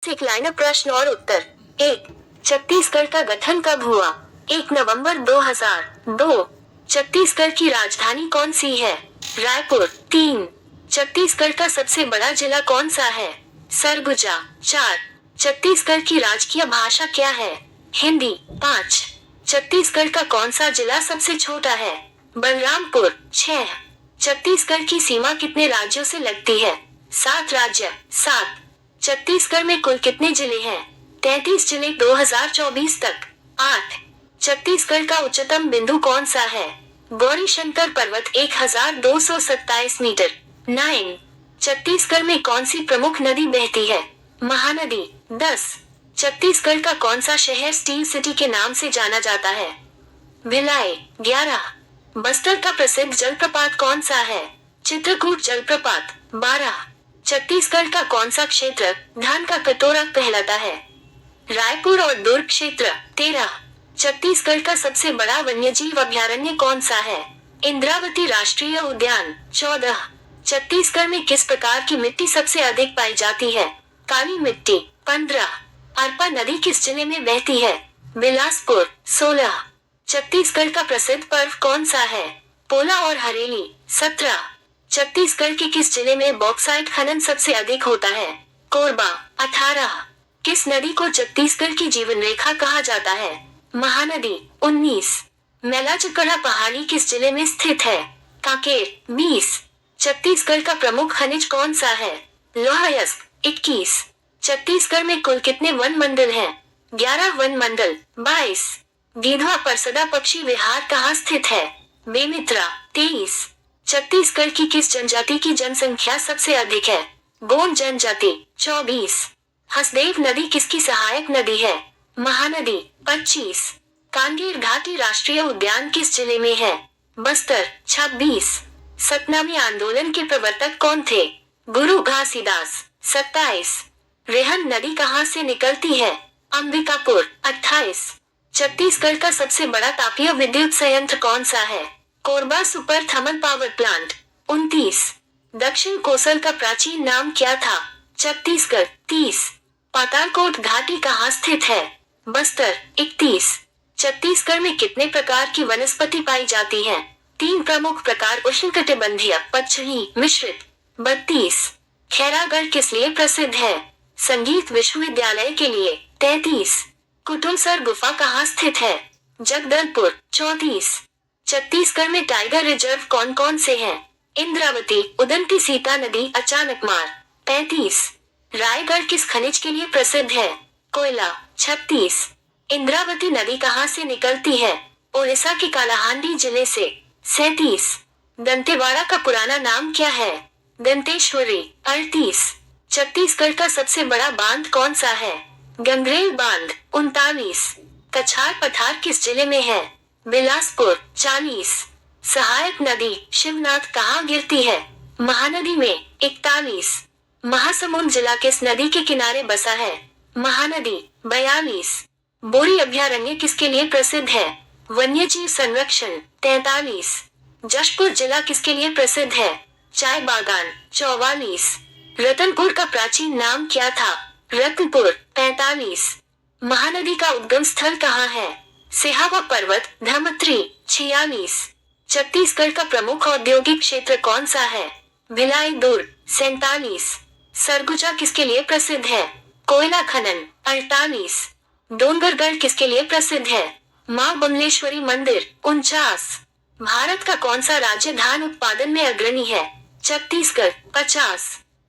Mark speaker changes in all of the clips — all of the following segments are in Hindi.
Speaker 1: एक लाइनर प्रश्न और उत्तर। एक, छत्तीसगढ़ का गठन कब हुआ? 1 नवंबर 2000। 2, छत्तीसगढ़ की राजधानी कौन सी है? रायपुर। 3, छत्तीसगढ़ का सबसे बड़ा जिला कौन सा है? सरगुजा। 4, छत्तीसगढ़ की राजकीय भाषा क्या है? हिंदी। 5, छत्तीसगढ़ का कौन सा जिला सबसे छोटा है? बलरामपुर। 6, छत्तीसगढ़ की सीमा कितने राज्यों से लगती है? 7 राज्य। 7, छत्तीसगढ़ में कुल कितने जिले हैं? 33 जिले 2024 तक। 8, छत्तीसगढ़ का उच्चतम बिंदु कौन सा है? गौरीशंकर पर्वत 1227 मीटर। 9, छत्तीसगढ़ में कौन सी प्रमुख नदी बहती है? महानदी। 10, छत्तीसगढ़ का कौन सा शहर स्टील सिटी के नाम से जाना जाता है? भिलाई। 11, बस्तर का प्रसिद्ध जलप्रपात कौन सा है? चित्रकूट जलप्रपात। 12, छत्तीसगढ़ का कौन सा क्षेत्र धान का कटोरा कहलाता है? रायपुर और दुर्ग क्षेत्र। 13, छत्तीसगढ़ का सबसे बड़ा वन्यजीव अभयारण्य कौन सा है? इंद्रावती राष्ट्रीय उद्यान। 14, छत्तीसगढ़ में किस प्रकार की मिट्टी सबसे अधिक पाई जाती है? काली मिट्टी। 15, अरपा नदी किस जिले में बहती है? बिलासपुर। 16, छत्तीसगढ़ का प्रसिद्ध पर्व कौन सा है? पोला और हरेली। 17, छत्तीसगढ़ के किस जिले में बॉक्साइट खनन सबसे अधिक होता है? कोरबा। 18, किस नदी को छत्तीसगढ़ की जीवन रेखा कहा जाता है? महानदी। 19, मैलाचकड़ा पहाड़ी किस जिले में स्थित है? कांकेर। 20, छत्तीसगढ़ का प्रमुख खनिज कौन सा है? लौह अयस्क। 21, छत्तीसगढ़ में कुल कितने वन मंडल हैं? 11 वन मंडल। 22, गिधवा परसदा पक्षी विहार कहाँ स्थित है? बेमित्रा। 23, छत्तीसगढ़ की किस जनजाति की जनसंख्या सबसे अधिक है? गोंड जनजाति। 24, हसदेव नदी किसकी सहायक नदी है? महानदी। 25, कांगेर घाटी राष्ट्रीय उद्यान किस जिले में है? बस्तर। 26, सतनामी आंदोलन के प्रवर्तक कौन थे? गुरु घासीदास। 27, रेहन नदी कहाँ से निकलती है? अंबिकापुर। 28, छत्तीसगढ़ का सबसे बड़ा तापीय विद्युत संयंत्र कौन सा है? Korba super thermal power plant. 29, दक्षिण कोसल का प्राचीन नाम क्या था? छत्तीसगढ़। 30, पातालकोट घाटी कहाँ स्थित है? बस्तर। 31, छत्तीसगढ़ में कितने प्रकार की वनस्पति पाई जाती हैं? 3 प्रमुख प्रकार उष्णकटिबंधीय, पतझड़ी, मिश्रित। 32, खैरागढ़ किस लिए प्रसिद्ध है? संगीत विश्वविद्यालय के लिए। 33, कुटुमसर गुफा कहाँ स्थित है? जगदलपुर। 34, छत्तीसगढ़ में टाइगर रिजर्व कौन कौन से हैं? इंद्रावती, उदंती सीता नदी, अचानकमार। 35, रायगढ़ किस खनिज के लिए प्रसिद्ध है? कोयला। 36, इंद्रावती नदी कहाँ से निकलती है? ओडिशा के कालाहांडी जिले से। 37, दंतेवाड़ा का पुराना नाम क्या है? दंतेश्वरी। 38, छत्तीसगढ़ का सबसे बड़ा बांध कौन सा है? गंगरेल बांध। 39, कछार पठार किस जिले में है? बिलासपुर। 40, सहायक नदी शिवनाथ कहाँ गिरती है? महानदी में। 41, महासमुंद जिला किस नदी के किनारे बसा है? महानदी। 42, बोरी अभयारण्य किसके लिए प्रसिद्ध है? वन्यजीव संरक्षण। 43, जशपुर जिला किसके लिए प्रसिद्ध है? चाय बागान। 44, रतनपुर का प्राचीन नाम क्या था? रत्नपुर। 45, महानदी का उद्गम स्थल कहाँ है? सिहावा पर्वत, धमत्री। 46, छत्तीसगढ़ का प्रमुख औद्योगिक क्षेत्र कौन सा है? भिलाई, दुर्ग। 47, सरगुजा किसके लिए प्रसिद्ध है? कोयला खनन। 48, डोंगरगढ़ किसके लिए प्रसिद्ध है? मां बमलेश्वरी मंदिर। 49, भारत का कौन सा राज्य धान उत्पादन में अग्रणी है? छत्तीसगढ़। 50,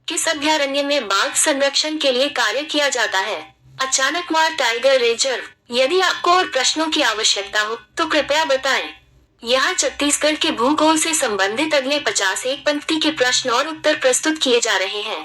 Speaker 1: किस अभयारण्य में बाघ संरक्षण के लिए कार्य किया जाता है? Achanakmar tiger reserve. यदि आपको और प्रश्नों की आवश्यकता हो तो कृपया बताएं। यहाँ छत्तीसगढ़ के भूगोल से संबंधित अगले 50 एक पंक्ति के प्रश्न और उत्तर प्रस्तुत किए जा रहे हैं।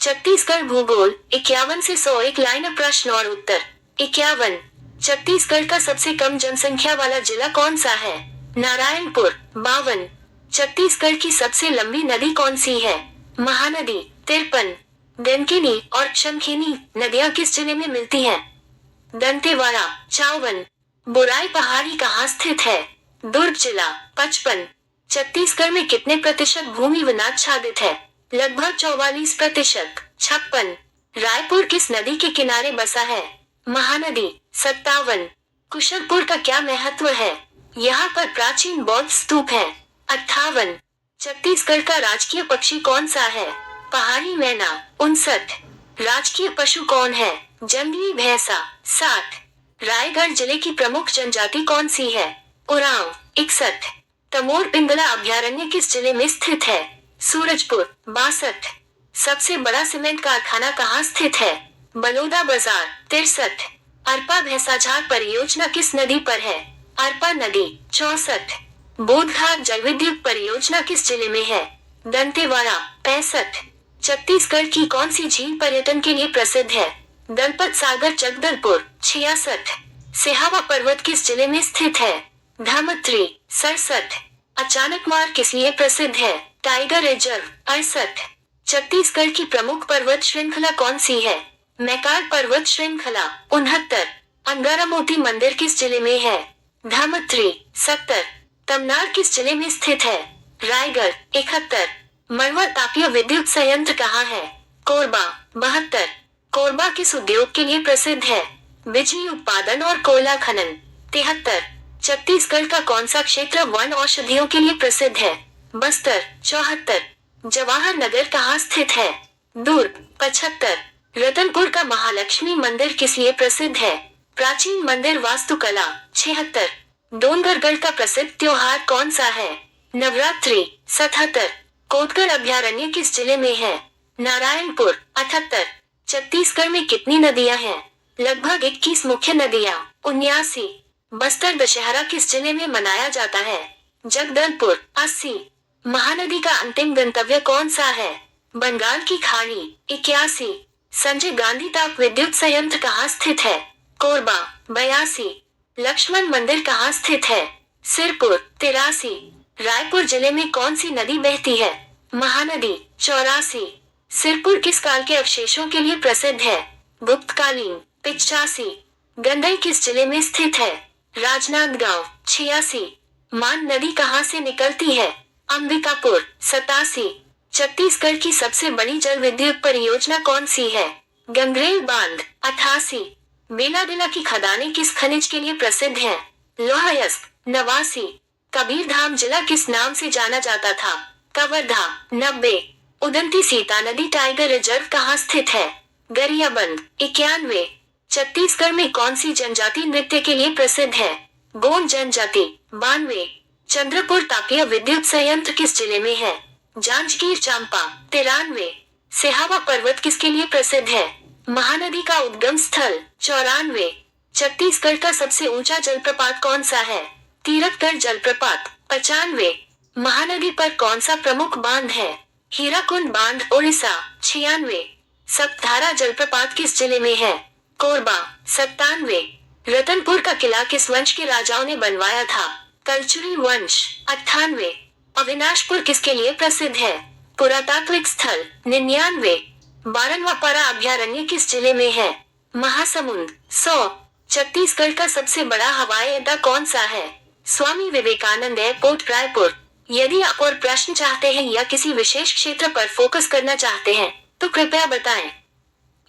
Speaker 1: छत्तीसगढ़ भूगोल 51 से 100 एक लाइन प्रश्न और उत्तर। 51, छत्तीसगढ़ का सबसे कम जनसंख्या वाला जिला कौन सा है? नारायणपुर। 52, छत्तीसगढ़ की सबसे लंबी नदी कौन सी है? महानदी। 53, दनकिनी और शंखिनी नदियां किस जिले में मिलती हैं? दंतेवाड़ा। 54, बुराई पहाड़ी कहाँ स्थित है? दुर्ग जिला। 55, छत्तीसगढ़ में कितने प्रतिशत भूमि वनाच्छादित है? लगभग 44%। 56, रायपुर किस नदी के किनारे बसा है? महानदी। 57। कुशलपुर का क्या महत्व है? यहाँ पर प्राचीन बौद्ध स्तूप है। 58। छत्तीसगढ़ का राजकीय पक्षी कौन सा है? पहाड़ी मैना। 59। राजकीय पशु कौन है? जंगली भैंसा। 60। रायगढ़ जिले की प्रमुख जनजाति कौन सी है? उरांव। 61। तमोर पिंगला अभयारण्य किस जिले में स्थित है? सूरजपुर। 62। सबसे बड़ा सीमेंट कारखाना कहाँ स्थित है? बलौदा बाजार। 63। अरपा भैंसाझार परियोजना किस नदी पर है? अरपा नदी। 64। बोधघाट जलविद्युत परियोजना किस जिले में है? दंतेवाड़ा। 65। छत्तीसगढ़ की कौन सी झील पर्यटन के लिए प्रसिद्ध है? दलपत सागर जगदलपुर। 66। सिहावा पर्वत किस जिले में स्थित है? धामत्री। 67। अचानकमार किस लिए प्रसिद्ध है? Tiger reserve. 68। छत्तीसगढ़ की प्रमुख पर्वत श्रृंखला कौन सी है? मैकाल पर्वत श्रृंखला। 69। अंगारा मोती मंदिर किस जिले में है? धामत्री। 70। तमनार किस जिले में स्थित है? रायगढ़। 71। मड़वा तापीय विद्युत संयंत्र कहाँ है? कोरबा। 72। कोरबा किस उद्योग के लिए प्रसिद्ध है? बिजली उत्पादन और कोयला खनन। 73। छत्तीसगढ़ का कौन सा क्षेत्र वन औषधियों के लिए प्रसिद्ध है? बस्तर। 74। जवाहर नगर कहाँ स्थित है? दुर्ग। 75। रतनपुर का महालक्ष्मी मंदिर किस लिए प्रसिद्ध है? प्राचीन मंदिर वास्तुकला। 76। डोंगरगढ़ का प्रसिद्ध त्योहार कौन सा है? नवरात्रि। 77। कोटगढ़ अभयारण्य किस जिले में है? नारायणपुर। 78। छत्तीसगढ़ में कितनी नदियां हैं? लगभग 21 मुख्य नदियां। 79। बस्तर दशहरा किस जिले में मनाया जाता है? जगदलपुर। 80। महानदी का अंतिम गंतव्य कौन सा है? बंगाल की खाड़ी। 81। संजय गांधी ताप विद्युत संयंत्र कहाँ स्थित है? कोरबा। 82। लक्ष्मण मंदिर कहाँ स्थित है? सिरपुर। 83। रायपुर जिले में कौन सी नदी बहती है? महानदी। 84। सिरपुर किस काल के अवशेषों के लिए प्रसिद्ध है? गुप्तकालीन। 85। गंडई किस जिले में स्थित है? राजनांदगांव। 86। मान नदी कहाँ से निकलती है? अंबिकापुर। 87। छत्तीसगढ़ की सबसे बड़ी जल विद्युत परियोजना कौन सी है? गंगरेल बांध। 88। बेलाडिला की खदानें किस खनिज के लिए प्रसिद्ध हैं? लौह अयस्क। 89। कबीरधाम जिला किस नाम से जाना जाता था? कवर्धा। 90। उदंती सीता नदी टाइगर रिजर्व कहाँ स्थित है? गरियाबंद। 91। छत्तीसगढ़ में कौन सी जनजाति नृत्य के लिए प्रसिद्ध है? गोंड जनजाति। 92। चंद्रपुर तापीय विद्युत संयंत्र किस जिले में है? जांजगीर चांपा। 93। सिहावा पर्वत किसके लिए प्रसिद्ध है? महानदी का उद्गम स्थल। 94। छत्तीसगढ़ का सबसे ऊंचा जलप्रपात कौन सा है? तीरथगढ़ जलप्रपात। 95। महानदी पर कौन सा प्रमुख बांध है? हीराकुंड बांध उड़ीसा। 96। सप्तधारा जलप्रपात किस जिले में है? कोरबा। 97। रतनपुर का किला किस वंश के राजाओं ने बनवाया था? कलचुरी वंश। 98। अविनाशपुर किसके लिए प्रसिद्ध है? पुरातात्विक स्थल। 99। बारनवापारा अभयारण्य किस जिले में है? महासमुंद। 100। छत्तीसगढ़ का सबसे बड़ा हवाई अड्डा कौन सा है? स्वामी विवेकानंद एयरपोर्ट रायपुर। यदि आप और प्रश्न चाहते हैं या किसी विशेष क्षेत्र पर फोकस करना चाहते हैं तो कृपया बताएं।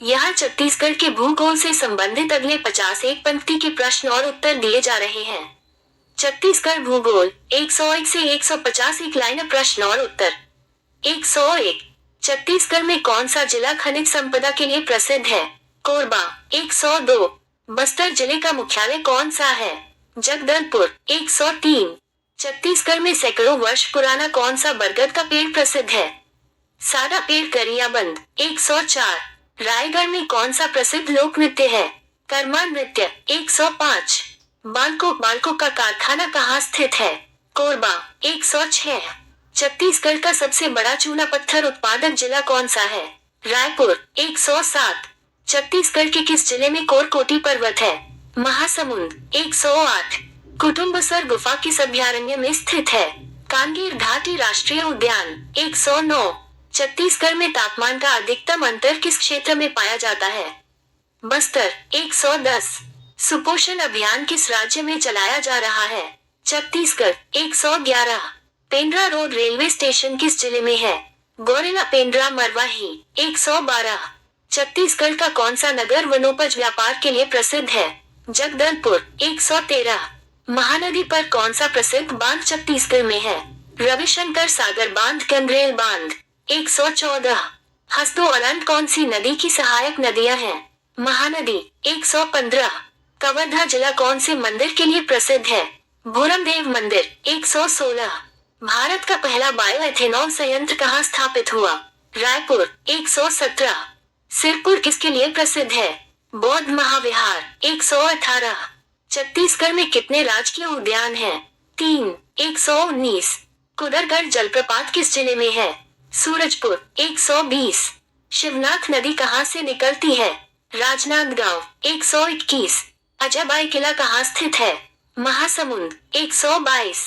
Speaker 1: यहाँ छत्तीसगढ़ के भूगोल से संबंधित अगले 50 एक पंक्ति के प्रश्न और उत्तर दिए जा रहे हैं। छत्तीसगढ़ भूगोल 101 से 150 एक लाइन प्रश्न और उत्तर। 101। छत्तीसगढ़ में कौन सा जिला खनिज संपदा के लिए प्रसिद्ध है? कोरबा। 102। बस्तर जिले का मुख्यालय कौन सा है? जगदलपुर। 103। छत्तीसगढ़ में सैकड़ों वर्ष पुराना कौन सा बरगद का पेड़ प्रसिद्ध है? सादा पेड़ गरियाबंद। 104। रायगढ़ में कौन सा प्रसिद्ध लोक नृत्य है? कर्मा नृत्य। 105। बालको का कारखाना कहाँ स्थित है? कोरबा। 106। छत्तीसगढ़ का सबसे बड़ा चूना पत्थर उत्पादक जिला कौन सा है? रायपुर। 107। छत्तीसगढ़ के किस जिले में कोरकोटी पर्वत है? महासमुंद। 108। कुटुम्बसर गुफा किस अभयारण्य में स्थित है? कांगेर घाटी राष्ट्रीय उद्यान। 109। छत्तीसगढ़ में तापमान का अधिकतम अंतर किस क्षेत्र में पाया जाता है? बस्तर। 110। सुपोषण अभियान किस राज्य में चलाया जा रहा है? Chhattisgarh. 111। Pendra road railway station किस जिले में है? गोरेला पेंड्रा मरवाही। 112। छत्तीसगढ़ का कौन सा नगर वनोपज व्यापार के लिए प्रसिद्ध है? जगदलपुर। 113। महानदी पर कौन सा प्रसिद्ध बांध छत्तीसगढ़ में है? रविशंकर सागर बांध, गंगरेल बांध। 114। हसदो और अंत कौन सी नदी की सहायक नदियां हैं? महानदी। 115। कवर्धा जिला कौन से मंदिर के लिए प्रसिद्ध है? भोरमदेव मंदिर। 116। भारत का पहला बायो एथेनॉल संयंत्र कहाँ स्थापित हुआ? रायपुर। 117। सिरपुर किसके लिए प्रसिद्ध है? बौद्ध महाविहार। 118। छत्तीसगढ़ में कितने राजकीय उद्यान हैं? 3। 119। कुदरगढ़ जलप्रपात किस जिले में है? सूरजपुर। 120। शिवनाथ नदी कहाँ से निकलती है? राजनांदगांव। 121। अजयबाई किला कहाँ स्थित है? महासमुंद। 122।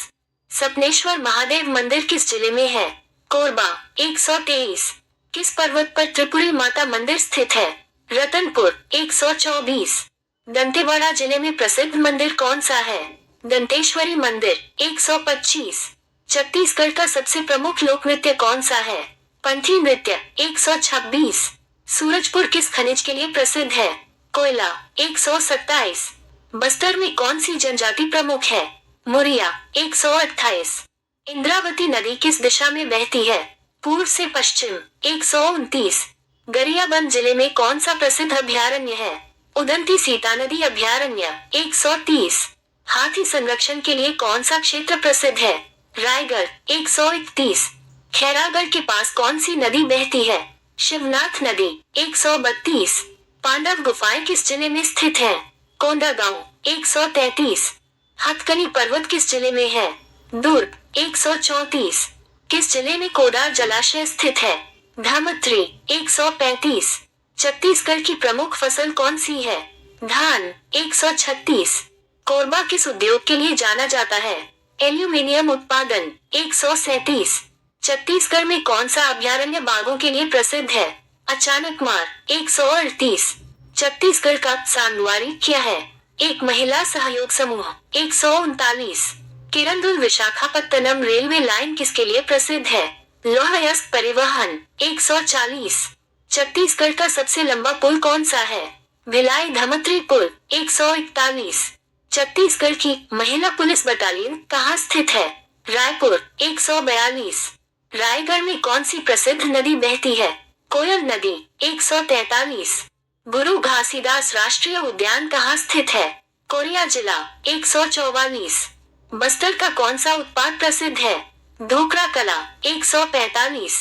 Speaker 1: सपनेश्वर महादेव मंदिर किस जिले में है? कोरबा। 123। किस पर्वत पर त्रिपुरी माता मंदिर स्थित है? रतनपुर। 124। दंतेवाड़ा जिले में प्रसिद्ध मंदिर कौन सा है? दंतेश्वरी मंदिर। 125। छत्तीसगढ़ का सबसे प्रमुख लोक नृत्य कौन सा है? पंथी नृत्य। 126। सूरजपुर किस खनिज के लिए प्रसिद्ध है? कोयला। 127। बस्तर में कौन सी जनजाति प्रमुख है? मुरिया। 128। इंद्रावती नदी किस दिशा में बहती है? पूर्व से पश्चिम। 129। गरियाबंद जिले में कौन सा प्रसिद्ध अभयारण्य है? उदंती सीता नदी अभयारण्य। 130। हाथी संरक्षण के लिए कौन सा क्षेत्र प्रसिद्ध है? रायगढ़। 131। खैरागढ़ के पास कौन सी नदी बहती है? शिवनाथ नदी। 132। पांडव गुफाएं किस जिले में स्थित है? कोंडागांव। 133। हथकनी पर्वत किस जिले में है? दुर्ग। 134। किस जिले में कोडार जलाशय स्थित है? धामत्री। 135। छत्तीसगढ़ की प्रमुख फसल कौन सी है? धान। 136। कोरबा किस उद्योग के लिए जाना जाता है? एल्यूमीनियम उत्पादन। 137। छत्तीसगढ़ में कौन सा अभयारण्य बाघों के लिए प्रसिद्ध है? अचानकमार। 138। छत्तीसगढ़ का सांगवारी क्या है? एक महिला सहयोग समूह। 139। किरंदुल विशाखापत्तनम रेलवे लाइन किसके लिए प्रसिद्ध है? लौहयस्क परिवहन। 140। छत्तीसगढ़ का सबसे लंबा पुल कौन सा है? भिलाई धमतरी पुल। 141। छत्तीसगढ़ की महिला पुलिस बटालियन कहाँ स्थित है? रायपुर। 142। रायगढ़ में कौन सी प्रसिद्ध नदी बहती है? कोयल नदी। 143। गुरु घासीदास राष्ट्रीय उद्यान कहाँ स्थित है? कोरिया जिला। 144। बस्तर का कौन सा उत्पाद प्रसिद्ध है? ढोकरा कला। 145।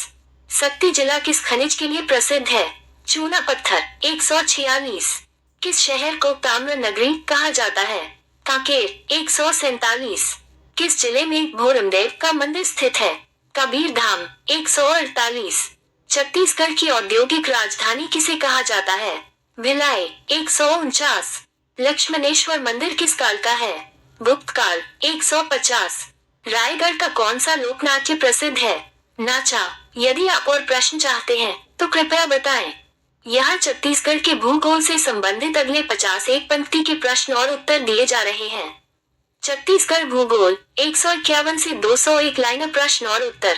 Speaker 1: सत्ती जिला किस खनिज के लिए प्रसिद्ध है? चूना पत्थर। 146। किस शहर को ताम्र नगरी कहा जाता है? कांकेर। 147। किस जिले में भोरमदेव का मंदिर स्थित है? कबीर धाम। 148। छत्तीसगढ़ की औद्योगिक राजधानी किसे कहा जाता है? भिलाई। 149। लक्ष्मणेश्वर मंदिर किस काल का है? गुप्त काल। 150। रायगढ़ का कौन सा लोक नाट्य प्रसिद्ध है? नाचा। यदि आप और प्रश्न चाहते हैं तो कृपया बताएं। यहाँ छत्तीसगढ़ के भूगोल से संबंधित अगले 51 पंक्ति के प्रश्न और उत्तर दिए जा रहे हैं। छत्तीसगढ़ भूगोल 151 से 201 लाइन प्रश्न और उत्तर।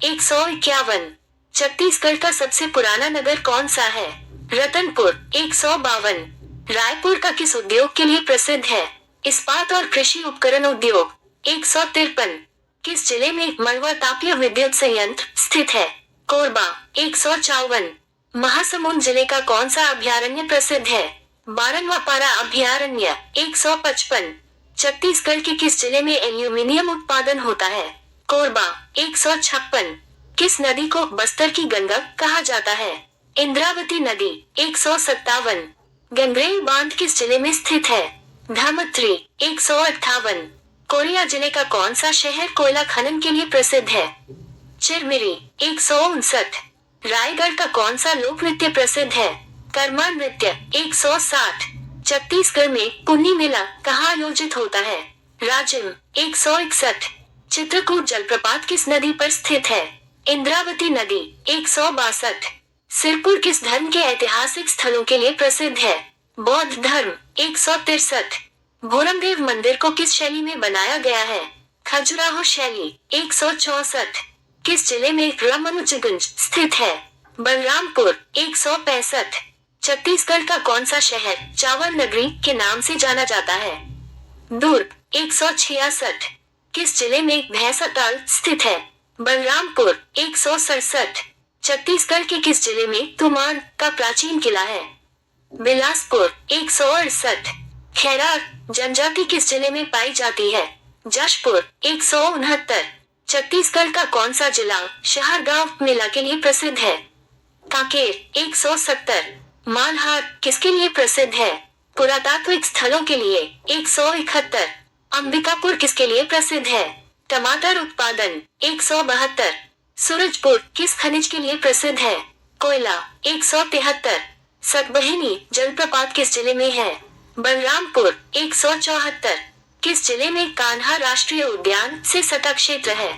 Speaker 1: 151। छत्तीसगढ़ का सबसे पुराना नगर कौन सा है? रतनपुर। 152। रायपुर का किस उद्योग के लिए प्रसिद्ध है? इस्पात और कृषि उपकरण उद्योग। 153। किस जिले में मलवा तापीय विद्युत संयंत्र स्थित है? कोरबा। 154। महासमुंद जिले का कौन सा अभयारण्य प्रसिद्ध है? बारनवापारा अभयारण्य। 155। छत्तीसगढ़ के किस जिले में एल्यूमीनियम उत्पादन होता है? कोरबा। 156। किस नदी को बस्तर की गंगा कहा जाता है? इंद्रावती नदी। 157। गंगरेल बांध किस जिले में स्थित है? धामत्री। 158। कोरिया जिले का कौन सा शहर कोयला खनन के लिए प्रसिद्ध है? चिरमिरी। 159। रायगढ़ का कौन सा लोक नृत्य प्रसिद्ध है? कर्मा नृत्य। 160। छत्तीसगढ़ में पुन्नी मेला कहाँ आयोजित होता है? राजिम। 161। चित्रकूट जलप्रपात किस नदी पर स्थित है? इंद्रावती नदी। 162। सिरपुर किस धर्म के ऐतिहासिक स्थलों के लिए प्रसिद्ध है? बौद्ध धर्म। 163। भोरमदेव मंदिर को किस शैली में बनाया गया है? खजुराहो शैली। 164। किस जिले में रामानुजगंज स्थित है? बलरामपुर 165। छत्तीसगढ़ का कौन सा शहर चावल नगरी के नाम से जाना जाता है? दुर्ग 166। किस जिले में भैंसाताल स्थित है? बलरामपुर 167। छत्तीसगढ़ के किस जिले में तुमान का प्राचीन किला है? बिलासपुर 168। खैरार जनजाति किस जिले में पाई जाती है? जशपुर 169। छत्तीसगढ़ का कौन सा जिला शहर गांव मेला के लिए प्रसिद्ध है? कांकेर 170। मालहार किसके लिए प्रसिद्ध है? पुरातात्विक स्थलों के लिए 171। अंबिकापुर किसके लिए प्रसिद्ध है? टमाटर उत्पादन 172। सूरजपुर किस खनिज के लिए प्रसिद्ध है? कोयला 173। सतबहिनी जलप्रपात किस जिले में है? बलरामपुर 174। किस जिले में कान्हा राष्ट्रीय उद्यान से सटा क्षेत्र है?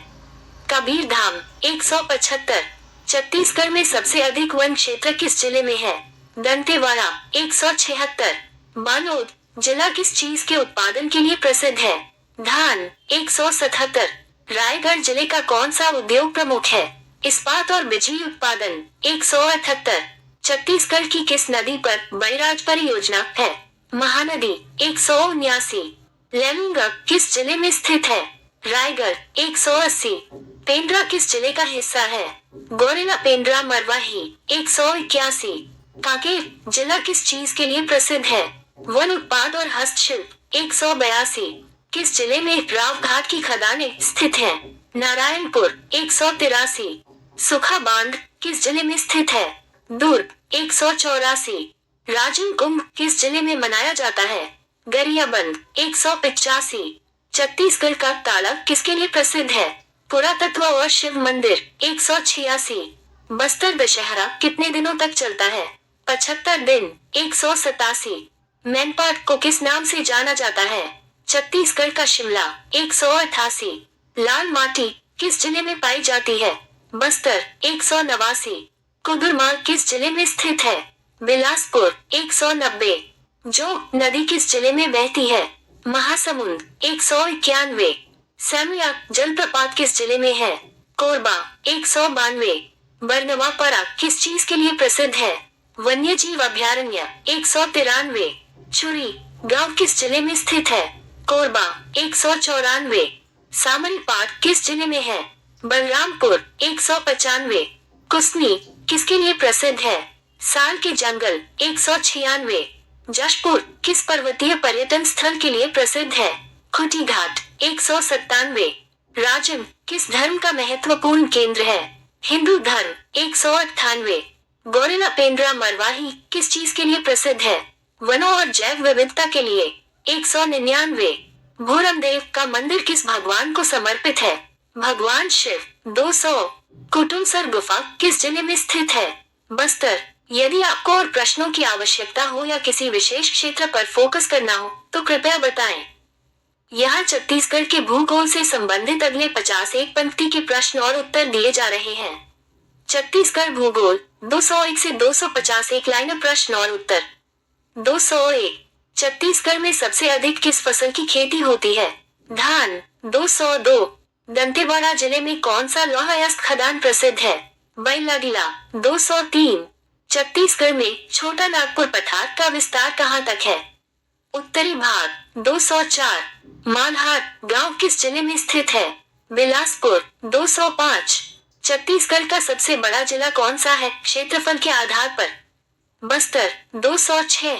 Speaker 1: कबीर धाम 175। छत्तीसगढ़ में सबसे अधिक वन क्षेत्र किस जिले में है? दंतेवाड़ा 176। बालोद जिला किस चीज के उत्पादन के लिए प्रसिद्ध है? धान 177। रायगढ़ जिले का कौन सा उद्योग प्रमुख है? इस्पात और बिजली उत्पादन 178। छत्तीसगढ़ की किस नदी पर बैराज परियोजना है? महानदी 179। लेमंगा किस जिले में स्थित है? रायगढ़ 180। पेंड्रा किस जिले का हिस्सा है? गोरेला पेंड्रा मरवाही 181। कांकेर जिला किस चीज के लिए प्रसिद्ध है? वन उत्पाद और हस्तशिल्प 182। किस जिले में राव घाट की खदानें स्थित है? नारायणपुर 183। सुखा बांध किस जिले में स्थित है? दुर्ग 184। राजन कुंभ किस जिले में मनाया जाता है? गरियाबंद 185। छत्तीसगढ़ का ताला किसके लिए प्रसिद्ध है? पुरातत्व और शिव मंदिर 186। बस्तर दशहरा कितने दिनों तक चलता है? 75 दिन 187। मैनपाट को किस नाम से जाना जाता है? छत्तीसगढ़ का शिमला 188। लाल माटी किस जिले में पाई जाती है? बस्तर 189। कुदुरमाल किस जिले में स्थित है? बिलासपुर 190। जो नदी किस जिले में बहती है? महासमुंद 191। सैमिया जलप्रपात किस जिले में है? कोरबा 192। बरनवापरा किस चीज के लिए प्रसिद्ध है? वन्यजीव अभयारण्य 193। छुरी गांव किस जिले में स्थित है? कोरबा 194। सामरीपाट किस जिले में है? बलरामपुर 195। कुसनी किसके लिए प्रसिद्ध है? साल के जंगल 196। जशपुर किस पर्वतीय पर्यटन स्थल के लिए प्रसिद्ध है? खुटी घाट 197। राजन किस धर्म का महत्वपूर्ण केंद्र है? हिंदू धर्म 198। गोरेला पेंड्रा मरवाही किस चीज के लिए प्रसिद्ध है? वनों और जैव विविधता के लिए 199। भोरमदेव का मंदिर किस भगवान को समर्पित है? भगवान शिव 200। कुटुमसर गुफा किस जिले में स्थित है? बस्तर। यदि आपको और प्रश्नों की आवश्यकता हो या किसी विशेष क्षेत्र पर फोकस करना हो तो कृपया बताएं। यहाँ छत्तीसगढ़ के भूगोल से संबंधित अगले 50 एक पंक्ति के प्रश्न और उत्तर दिए जा रहे हैं। छत्तीसगढ़ भूगोल 201 से 250 एक लाइन प्रश्न और उत्तर। 201 छत्तीसगढ़ में सबसे अधिक किस फसल की खेती होती है? धान। 202 दंतेवाड़ा जिले में कौन सा लौह अयस्क खदान प्रसिद्ध है? बैलाडीला। 203 छत्तीसगढ़ में छोटा नागपुर पठार का विस्तार कहाँ तक है? उत्तरी भाग। 204 मालहार गांव किस जिले में स्थित है? बिलासपुर। 205 छत्तीसगढ़ का सबसे बड़ा जिला कौन सा है क्षेत्रफल के आधार पर? बस्तर। 206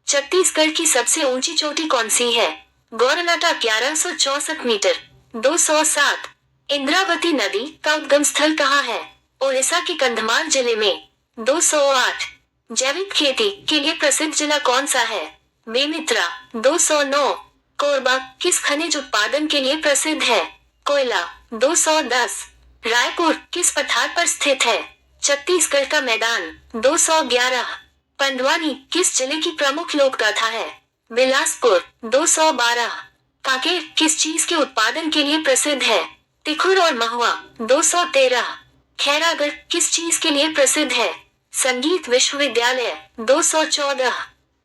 Speaker 1: छत्तीसगढ़ की सबसे ऊंची चोटी कौन सी है? गौरनाटा 1164 मीटर। 207 इंद्रावती नदी का उद्गम स्थल कहाँ है? ओडिशा के कंधमाल जिले में। 208 जैविक खेती के लिए प्रसिद्ध जिला कौन सा है? बेमित्रा। 209 कोरबा किस खनिज उत्पादन के लिए प्रसिद्ध है? कोयला। 210 रायपुर किस पठार पर स्थित है? छत्तीसगढ़ का मैदान। 211 पंडवानी किस जिले की प्रमुख लोक गाथा है? बिलासपुर। 212 कांकेर किस चीज के उत्पादन के लिए प्रसिद्ध है? तिखुर और महुआ। 213 खैरागढ़ किस चीज के लिए प्रसिद्ध है? संगीत विश्वविद्यालय। 214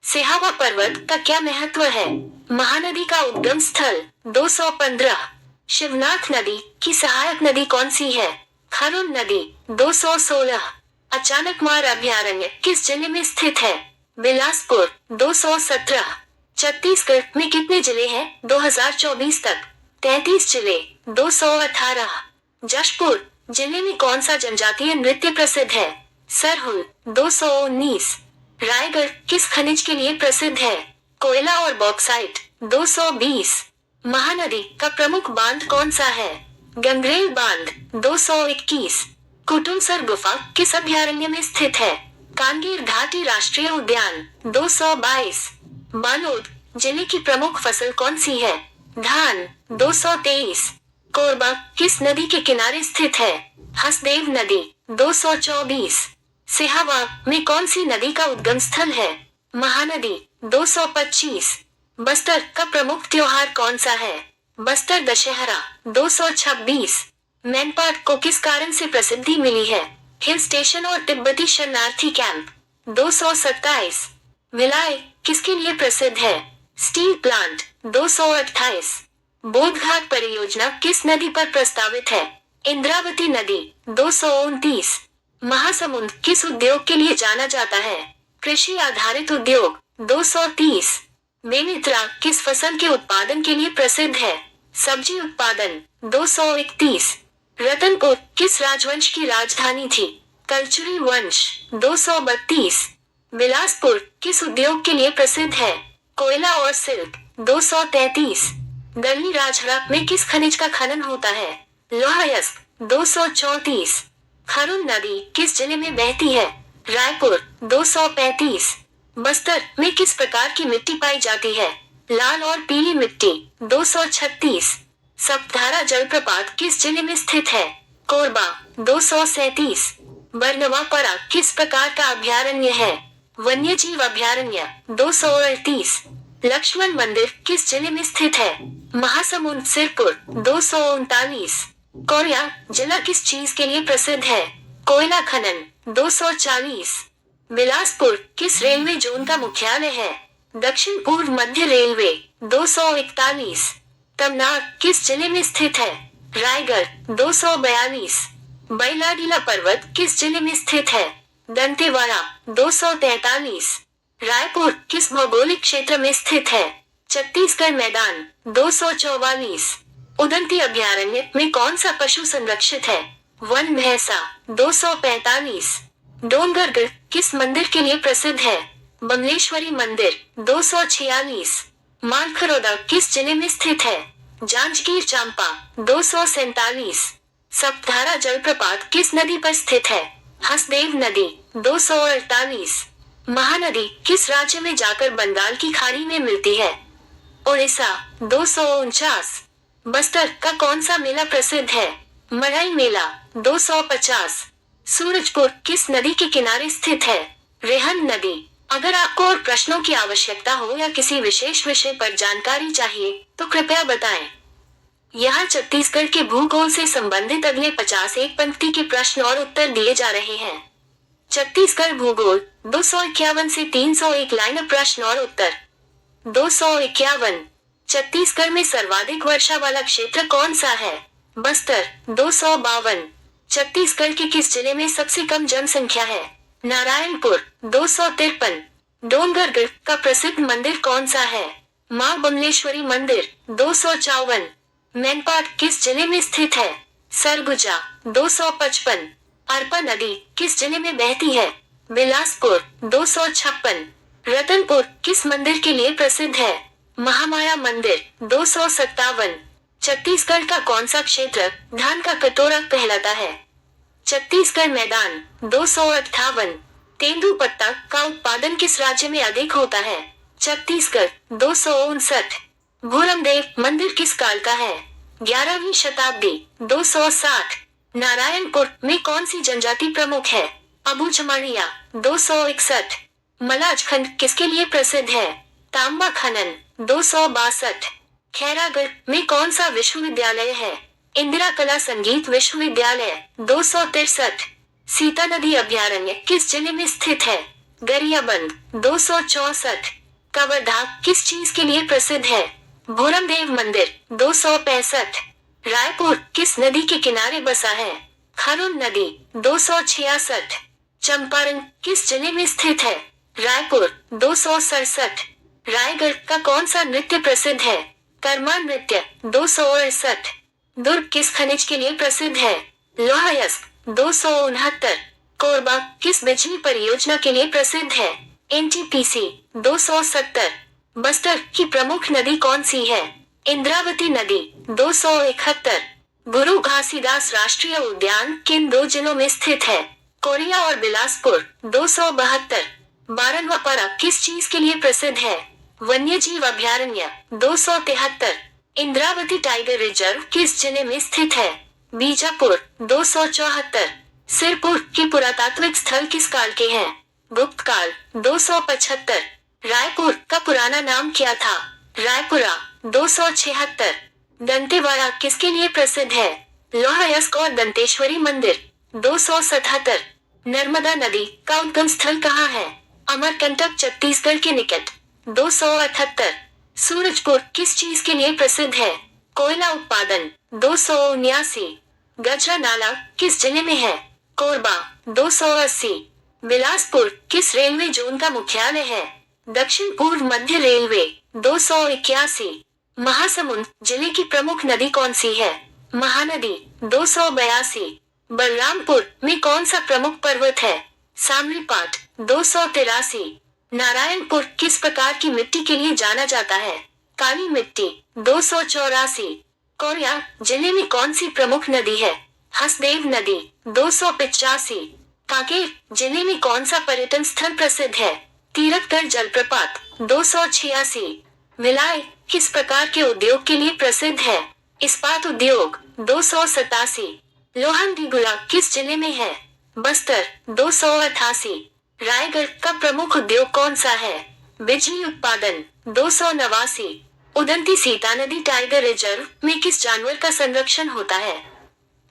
Speaker 1: सिहावा पर्वत का क्या महत्व है? महानदी का उद्गम स्थल। 215 शिवनाथ नदी की सहायक नदी कौन सी है? खरुन नदी। 216 अचानकमार अभयारण्य किस जिले में स्थित है? बिलासपुर। 217। छत्तीसगढ़ में कितने जिले हैं 2024 तक? 33 जिले। 218। जशपुर जिले में कौन सा जनजातीय नृत्य प्रसिद्ध है? सरहुल। 219। रायगढ़ किस खनिज के लिए प्रसिद्ध है? कोयला और बॉक्साइट। 220। महानदी का प्रमुख बांध कौन सा है? गंगरेल बांध। 221। कुटुमसर गुफा किस अभयारण्य में स्थित है? कांगेर घाटी राष्ट्रीय उद्यान। 222। बालोद जिले की प्रमुख फसल कौन सी है? धान। 223। कोरबा किस नदी के किनारे स्थित है? हसदेव नदी। 224। सिहावा में कौन सी नदी का उद्गम स्थल है? महानदी। 225। बस्तर का प्रमुख त्योहार कौन सा है? बस्तर दशहरा। 226। मैनपाट को किस कारण से प्रसिद्धि मिली है? हिल स्टेशन और तिब्बती शरणार्थी कैंप। 227। भिलाई किसके लिए प्रसिद्ध है? Steel plant. 228। बोधघाट परियोजना किस नदी पर प्रस्तावित है? इंद्रावती नदी। 229। महासमुंद किस उद्योग के लिए जाना जाता है? कृषि आधारित उद्योग। 230। बेमित्रा किस फसल के उत्पादन के लिए प्रसिद्ध है? सब्जी उत्पादन। 231। रतनपुर किस राजवंश की राजधानी थी? कलचुरी वंश। 232। बिलासपुर किस उद्योग के लिए प्रसिद्ध है? कोयला और सिल्क। 233। गरनी राजहरा में किस खनिज का खनन होता है? लौह अयस्क। 234। खरुन नदी किस जिले में बहती है? रायपुर। 235। बस्तर में किस प्रकार की मिट्टी पाई जाती है? लाल और पीली मिट्टी। 236। सप्तधारा जलप्रपात किस जिले में स्थित है? कोरबा। 237। बरनवापरा किस प्रकार का अभयारण्य है? वन्यजीव अभयारण्य। 238। लक्ष्मण मंदिर किस जिले में स्थित है? महासमुंद सिरपुर। 239। कोरिया जिला किस चीज के लिए प्रसिद्ध है? कोयला खनन। 240। बिलासपुर किस रेलवे जोन का मुख्यालय है? दक्षिण पूर्व मध्य रेलवे। 241। तमनार किस जिले में स्थित है? रायगढ़। 242। बैलाडीला पर्वत किस जिले में स्थित है? दंतेवाड़ा। 243। रायपुर किस भौगोलिक क्षेत्र में स्थित है? छत्तीसगढ़ मैदान। 244। उदंती अभयारण्य में कौन सा पशु संरक्षित है? वन भैंसा। 245। डोंगरगढ़ किस मंदिर के लिए प्रसिद्ध है? बमलेश्वरी मंदिर। 246। मालखरौदा किस जिले में स्थित है? जांजगीर चांपा। 247। सप्तधारा जलप्रपात किस नदी पर स्थित है? हसदेव नदी। 248। महानदी किस राज्य में जाकर बंगाल की खाड़ी में मिलती है? उड़ीसा। 249। बस्तर का कौन सा मेला प्रसिद्ध है? मढ़ई मेला। 250। सूरजपुर किस नदी के किनारे स्थित है? रेहन नदी। अगर आपको और प्रश्नों की आवश्यकता हो या किसी विशेष विषय पर जानकारी चाहिए तो कृपया बताएं। यहाँ छत्तीसगढ़ के भूगोल से संबंधित अगले 50 एक पंक्ति के प्रश्न और उत्तर दिए जा रहे हैं। छत्तीसगढ़ भूगोल 251 से 301 लाइन प्रश्न और उत्तर। 251। छत्तीसगढ़ में सर्वाधिक वर्षा वाला क्षेत्र कौन सा है? बस्तर। 252। छत्तीसगढ़ के किस जिले में सबसे कम जनसंख्या है? नारायणपुर। 253। डोंगरगढ़ का प्रसिद्ध मंदिर कौन सा है? मां बमलेश्वरी मंदिर। 254। मैनपाट किस जिले में स्थित है? सरगुजा। 255। अरपा नदी किस जिले में बहती है? बिलासपुर। 256। रतनपुर किस मंदिर के लिए प्रसिद्ध है? महामाया मंदिर। 257। छत्तीसगढ़ का कौन सा क्षेत्र धान का कटोरा कहलाता है? छत्तीसगढ़ मैदान। 258। तेंदुपत्ता का उत्पादन किस राज्य में अधिक होता है? छत्तीसगढ़। 259। भूरमदेव मंदिर किस काल का है? 11वीं शताब्दी। 260। नारायणपुर में कौन सी जनजाति प्रमुख है? अबूझमाड़िया। 261। मलाजखंड किसके लिए प्रसिद्ध है? तांबा खनन। 262। खैरागढ़ में कौन सा विश्वविद्यालय है? इंदिरा कला संगीत विश्वविद्यालय। 263। सीता नदी अभयारण्य किस जिले में स्थित है? गरियाबंद। 264। कवर्धा किस चीज के लिए प्रसिद्ध है? भूरमदेव मंदिर। 265। रायपुर किस नदी के किनारे बसा है? खरुन नदी। 266। चंपारण किस जिले में स्थित है? रायपुर 267। रायगढ़ का कौन सा नृत्य प्रसिद्ध है? कर्मा नृत्य 268। दुर्ग किस खनिज के लिए प्रसिद्ध है? लौह अयस्क 269। कोरबा किस बिजली परियोजना के लिए प्रसिद्ध है? एनटीपीसी 270। बस्तर की प्रमुख नदी कौन सी है? इंद्रावती नदी 271। गुरु घासीदास राष्ट्रीय उद्यान किन दो जिलों में स्थित है? कोरिया और बिलासपुर 272। बारनवापारा किस चीज के लिए प्रसिद्ध है? वन्यजीव अभयारण्य 273। इंद्रावती टाइगर रिजर्व किस जिले में स्थित है? बीजापुर 274। सिरपुर के पुरातात्विक स्थल किस काल के हैं? गुप्त काल 275। रायपुर का पुराना नाम क्या था? रायपुरा 276। दंतेवाड़ा किसके लिए प्रसिद्ध है? लौह अयस्क और दंतेश्वरी मंदिर 277। नर्मदा नदी का उद्गम स्थल कहाँ है? अमरकंटक छत्तीसगढ़ के निकट 278। सूरजपुर किस चीज के लिए प्रसिद्ध है? कोयला उत्पादन 279। गजरा नाला किस जिले में है? कोरबा 280। बिलासपुर किस रेलवे जोन का मुख्यालय है? दक्षिण पूर्व मध्य रेलवे 281। महासमुंद जिले की प्रमुख नदी कौन सी है? महानदी 282। बलरामपुर में कौन सा प्रमुख पर्वत है? सामरीपाट 283। नारायणपुर किस प्रकार की मिट्टी के लिए जाना जाता है? काली मिट्टी 284। कोरिया जिले में कौन सी प्रमुख नदी है? हसदेव नदी 285। कांकेर जिले में कौन सा पर्यटन स्थल प्रसिद्ध है? तीरथगढ़ जलप्रपात 286। भिलाई किस प्रकार के उद्योग के लिए प्रसिद्ध है? इस्पात उद्योग 287। लोहंडीगुड़ा किस जिले में है? बस्तर 288। रायगढ़ का प्रमुख उद्योग कौन सा है? बिजली उत्पादन 289। उदंती सीता नदी टाइगर रिजर्व में किस जानवर का संरक्षण होता है?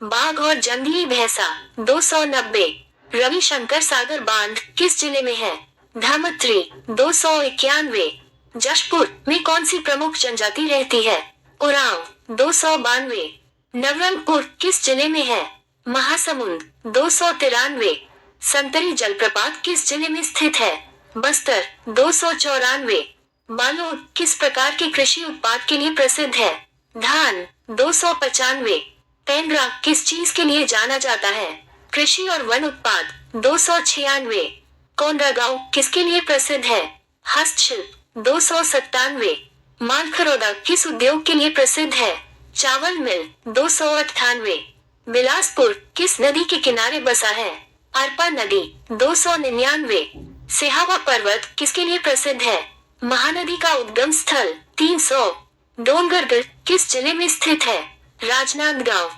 Speaker 1: बाघ और जंगली भैंसा 290। रविशंकर सागर बांध किस जिले में है? धामत्री 291। जशपुर में कौन सी प्रमुख जनजाति रहती है? उरांव 292। नवरंगपुर किस जिले में है? महासमुंद 293। संतरी जलप्रपात किस जिले में स्थित है? बस्तर 294। बालोद किस प्रकार के कृषि उत्पाद के लिए प्रसिद्ध है? धान 295। पेंड्रा किस चीज के लिए जाना जाता है? कृषि और वन उत्पाद 296। कोंडागांव किसके लिए प्रसिद्ध है? हस्तशिल्प 297। मालखरौदा किस उद्योग के लिए प्रसिद्ध है? चावल मिल 298। बिलासपुर किस नदी के किनारे बसा है? अरपा नदी 299। सिहावा पर्वत किसके लिए प्रसिद्ध है? महानदी का उद्गम स्थल 300। डोंगरगढ़ किस जिले में स्थित है? राजनांदगांव